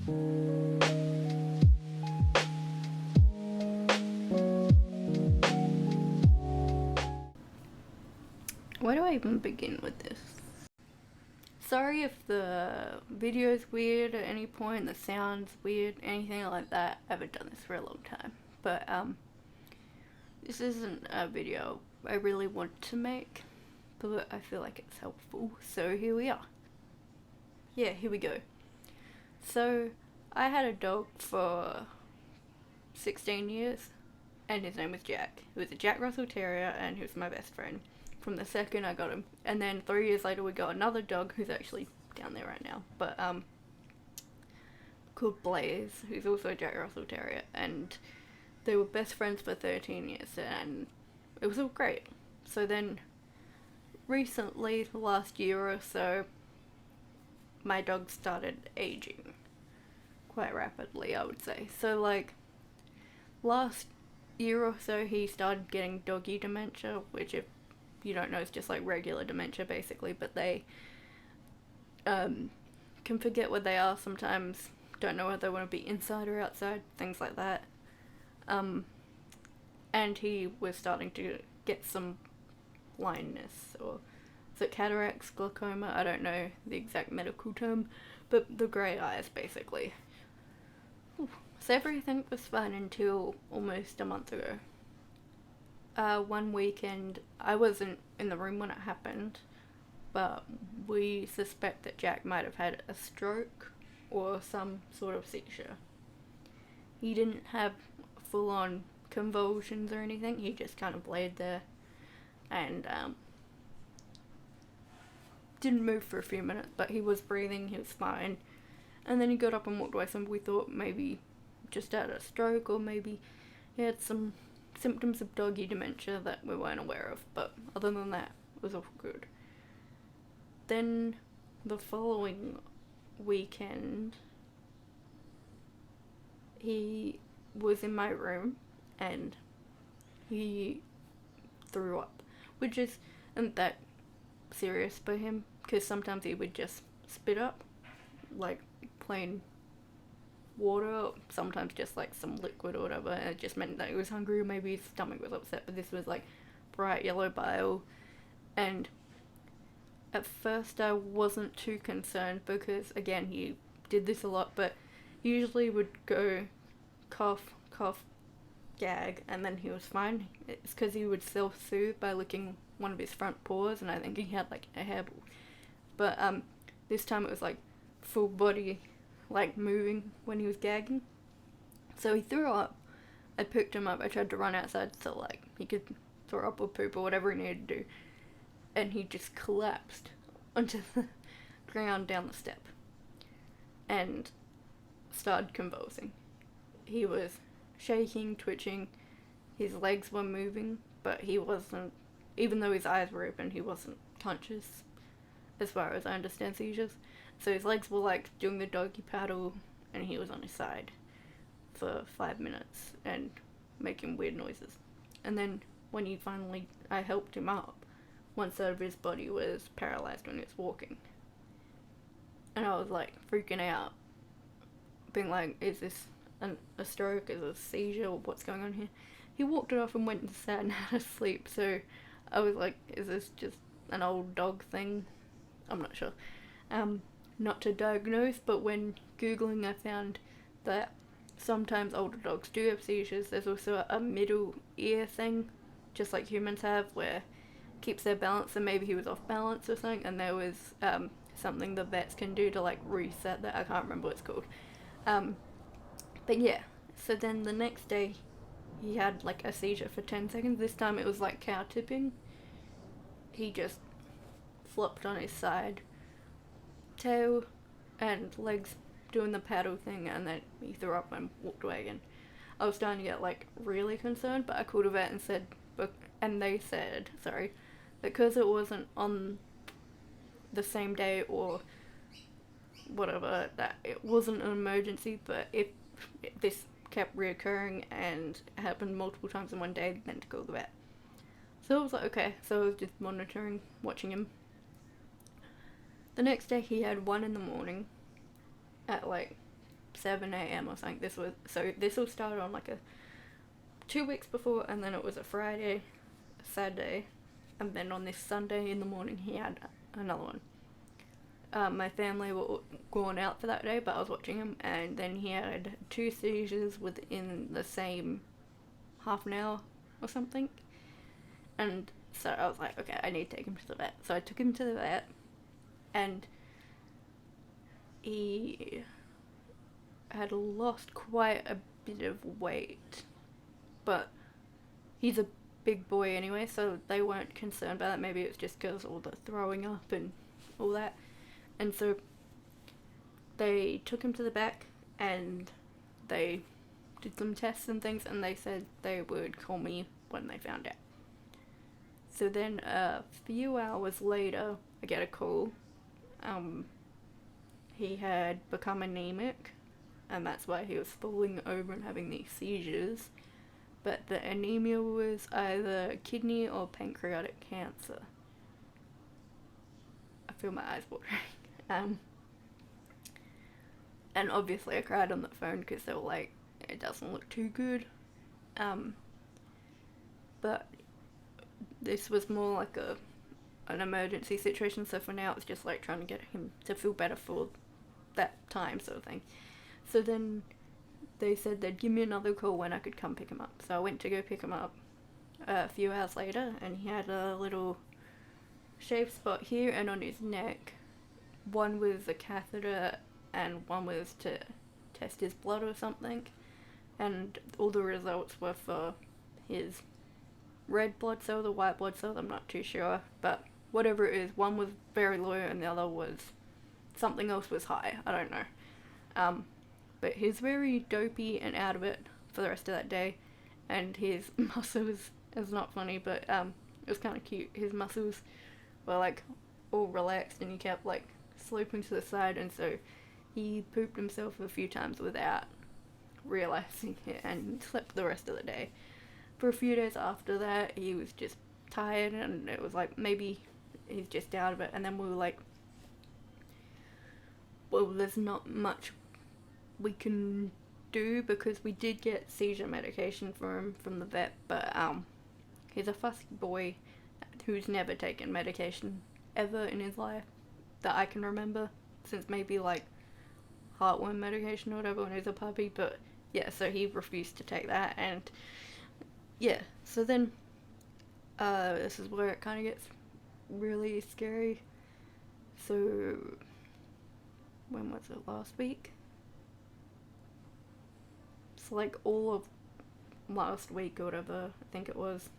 Where do I even begin with this? Sorry if the video's weird at any point, the sound's weird, anything like that. I haven't done this for a long time. But this isn't a video I really want to make, but I feel like it's helpful, so here we are. Yeah, here we go. So, I had a dog for 16 years, and his name was Jack. He was a Jack Russell Terrier, and he was my best friend from the second I got him. And then 3 years later we got another dog who's actually down there right now, but called Blaze, who's also a Jack Russell Terrier, and they were best friends for 13 years, and it was all great. So then recently, the last year or so, my dog started aging quite rapidly, I would say. So like last year or so he started getting doggy dementia, which if you don't know is just like regular dementia basically, but they can forget where they are sometimes, don't know whether they want to be inside or outside, things like that. And he was starting to get some blindness, or is it cataracts, glaucoma? I don't know the exact medical term, but the grey eyes basically. So everything was fine until almost a month ago. One weekend, I wasn't in the room when it happened, but we suspect that Jack might have had a stroke or some sort of seizure. He didn't have full-on convulsions or anything, he just kind of laid there and didn't move for a few minutes, but he was breathing, he was fine. And then he got up and walked away, so we thought maybe just had a stroke, or maybe he had some symptoms of doggy dementia that we weren't aware of, but other than that, it was all good. Then the following weekend, he was in my room and he threw up, which isn't that serious for him, because sometimes he would just spit up, like plain water, sometimes just like some liquid or whatever, and it just meant that he was hungry, or maybe his stomach was upset. But this was like bright yellow bile, and at first I wasn't too concerned because again he did this a lot, but he usually would go cough, gag, and then he was fine. It's because he would self-soothe by licking one of his front paws, and I think he had like a hairball. But this time it was like full body, like moving when he was gagging. So he threw up. I picked him up. I tried to run outside so like he could throw up or poop or whatever he needed to do, and he just collapsed onto the ground down the step and started convulsing. He was shaking, twitching, his legs were moving, but he wasn't, even though his eyes were open, he wasn't conscious as far as I understand seizures. So his legs were like doing the doggy paddle, and he was on his side for 5 minutes and making weird noises. And then when I helped him up, one side of his body was paralyzed when he was walking. And I was like freaking out, being like, is this a stroke, is it a seizure, what's going on here? He walked it off and went and sat and had a sleep, so I was like, is this just an old dog thing? I'm not sure. Not to diagnose, but when Googling I found that sometimes older dogs do have seizures. There's also a middle ear thing, just like humans have, where it keeps their balance, and maybe he was off balance or something, and there was something the vets can do to like reset that. I can't remember what it's called. But yeah, so then the next day he had like a seizure for 10 seconds. This time it was like cow tipping. He just flopped on his side, tail and legs doing the paddle thing, and then he threw up and walked away again. I was starting to get like really concerned, but I called a vet and said, they said, that because it wasn't on the same day or whatever, that it wasn't an emergency, but if this kept reoccurring and happened multiple times in one day, then to call the vet. So I was like, okay, so I was just monitoring, watching him. The next day he had 1 in the morning at like 7 a.m. or something. This all started on like a 2 weeks before, and then it was a Friday, a Saturday, and then on this Sunday in the morning he had another one. My family were going out for that day, but I was watching him, and then he had 2 seizures within the same half an hour or something. And so I was like, okay, I need to take him to the vet. So I took him to the vet, and he had lost quite a bit of weight, but he's a big boy anyway, so they weren't concerned about that. Maybe it was just because all the throwing up and all that. And so they took him to the back, and they did some tests and things, and they said they would call me when they found out. So then a few hours later, I get a call. He had become anemic, and that's why he was falling over and having these seizures. But the anemia was either kidney or pancreatic cancer. I feel my eyes watering. And obviously I cried on the phone because they were like, it doesn't look too good. But this was more like an emergency situation, so for now it's just like trying to get him to feel better for that time sort of thing. So then they said they'd give me another call when I could come pick him up. So I went to go pick him up a few hours later, and he had a little shaved spot here and on his neck. One was a catheter and one was to test his blood or something, and all the results were for his red blood cells or white blood cells, I'm not too sure, but whatever it is, one was very low and the other was something else was high, I don't know. But he's very dopey and out of it for the rest of that day, and his muscles, it's not funny, but it was kind of cute, his muscles were like all relaxed and he kept like sloping to the side, and so he pooped himself a few times without realizing it, and slept the rest of the day. For a few days after that, he was just tired, and it was like maybe he's just out of it, and then we were like, well, there's not much we can do, because we did get seizure medication for him from the vet, but he's a fussy boy who's never taken medication ever in his life that I can remember, since maybe like heartworm medication or whatever when he was a puppy. But yeah, so he refused to take that, and yeah, so then this is where it kind of gets really scary. So when was it, last week? So like all of last week or whatever, I think it was.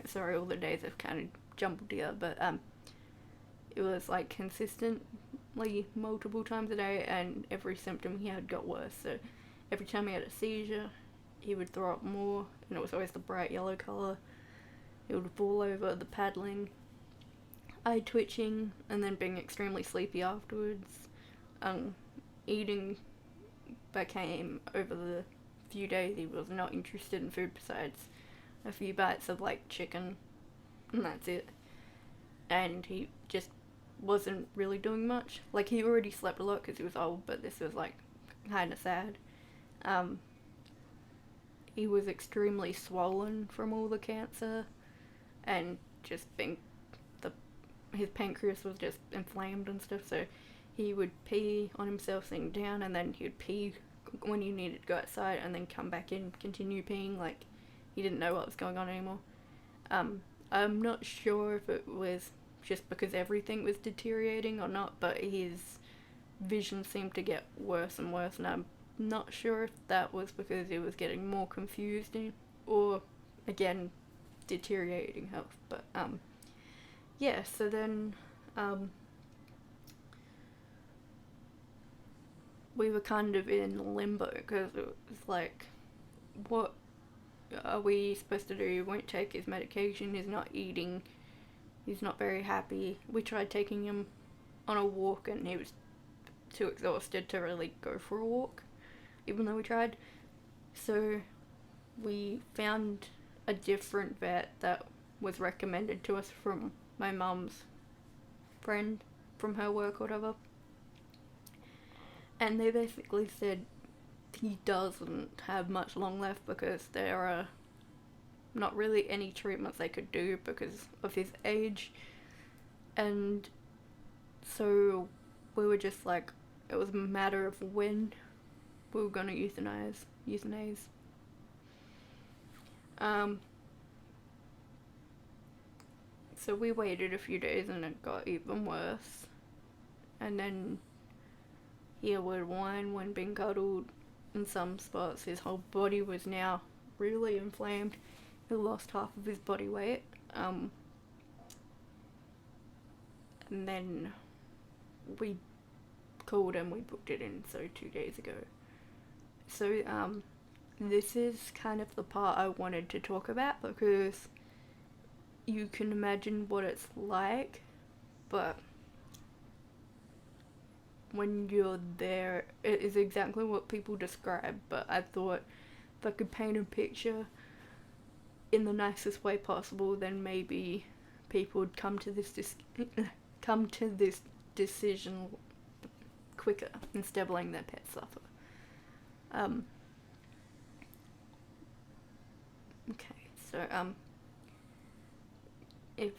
Sorry, all the days have kind of jumbled together, but it was like consistently multiple times a day, and every symptom he had got worse. So every time he had a seizure, he would throw up more, and it was always the bright yellow colour. He would fall over, the paddling, eye twitching, and then being extremely sleepy afterwards. Eating became, over the few days, he was not interested in food besides a few bites of like chicken, and that's it. And he just wasn't really doing much. Like, he already slept a lot because he was old, but this was like kind of sad. He was extremely swollen from all the cancer, and just his pancreas was just inflamed and stuff, so he would pee on himself sitting down, and then he would pee when he needed to go outside, and then come back in, continue peeing, like he didn't know what was going on anymore. I'm not sure if it was just because everything was deteriorating or not, but his vision seemed to get worse and worse, and I'm not sure if that was because he was getting more confused or, again, deteriorating health. But yeah, so then we were kind of in limbo, because it was like, what are we supposed to do? He won't take his medication, he's not eating, he's not very happy. We tried taking him on a walk, and he was too exhausted to really go for a walk, even though we tried. So we found a different vet that was recommended to us from my mum's friend from her work or whatever, and they basically said he doesn't have much long left because there are not really any treatments they could do because of his age. And so we were just like, it was a matter of when we were gonna euthanize. So we waited a few days and it got even worse. And then he would whine when being cuddled. In some spots, his whole body was now really inflamed. He lost half of his body weight. And then we called and we booked it in, so 2 days ago. So this is kind of the part I wanted to talk about because you can imagine what it's like, but when you're there, it is exactly what people describe. But I thought if I could paint a picture in the nicest way possible, then maybe people would come to this decision quicker instead of letting their pets suffer. Okay, so if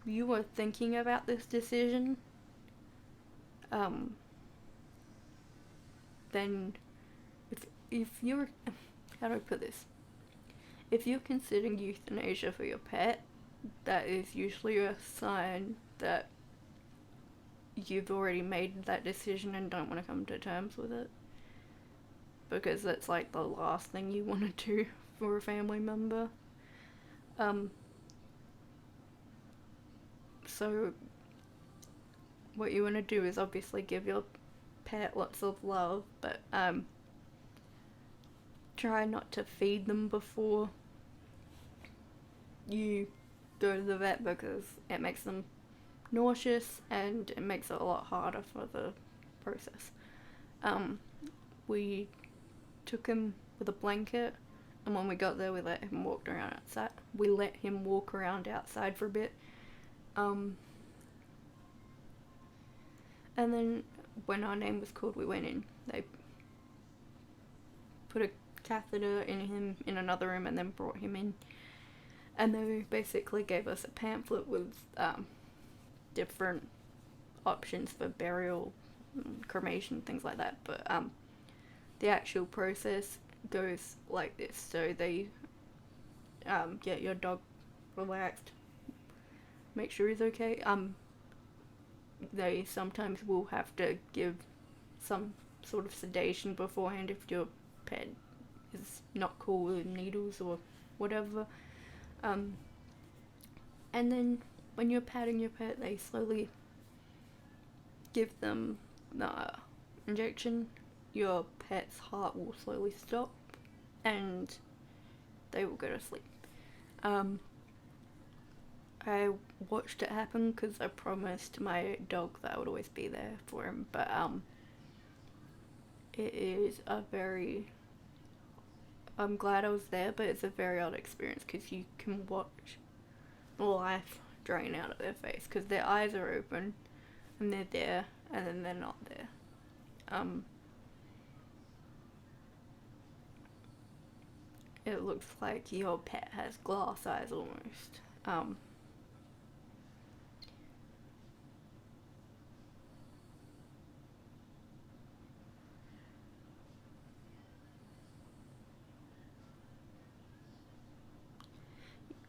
you were thinking about this decision, then if you're, how do I put this? If you're considering euthanasia for your pet, that is usually a sign that you've already made that decision and don't want to come to terms with it. Because that's like the last thing you want to do for a family member. So what you want to do is obviously give your pet lots of love, but try not to feed them before you go to the vet because it makes them nauseous and it makes it a lot harder for the process. We took him with a blanket, and when we got there we let him walk around outside. We let him walk around outside for a bit. And then when our name was called, we went in. They put a catheter in him in another room and then brought him in. And they basically gave us a pamphlet with different options for burial, cremation, things like that. But the actual process goes like this. So they get your dog relaxed, make sure he's okay. They sometimes will have to give some sort of sedation beforehand if your pet is not cool with needles or whatever. And then when you're patting your pet, they slowly give them the injection. Your pet's heart will slowly stop and they will go to sleep. I watched it happen because I promised my dog that I would always be there for him, but it is a very, I'm glad I was there, but it's a very odd experience because you can watch life drain out of their face because their eyes are open and they're there and then they're not there. It looks like your pet has glass eyes almost.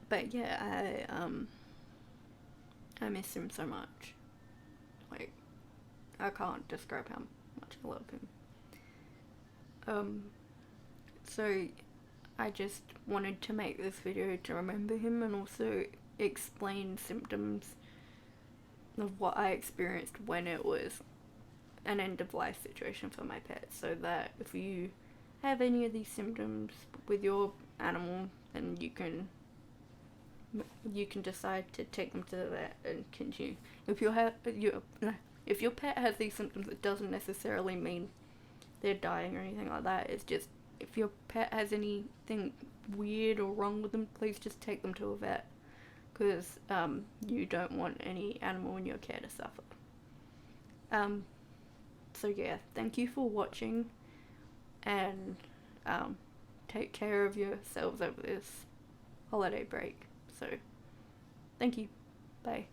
But yeah, I miss him so much. Like, I can't describe how much I love him. So I just wanted to make this video to remember him and also explain symptoms of what I experienced when it was an end of life situation for my pet, so that if you have any of these symptoms with your animal, then you can decide to take them to the vet and continue. If your pet has these symptoms, it doesn't necessarily mean they're dying or anything like that. It's just, if your pet has anything weird or wrong with them, please just take them to a vet, because you don't want any animal in your care to suffer. So yeah, thank you for watching. and take care of yourselves over this holiday break. So, thank you. Bye.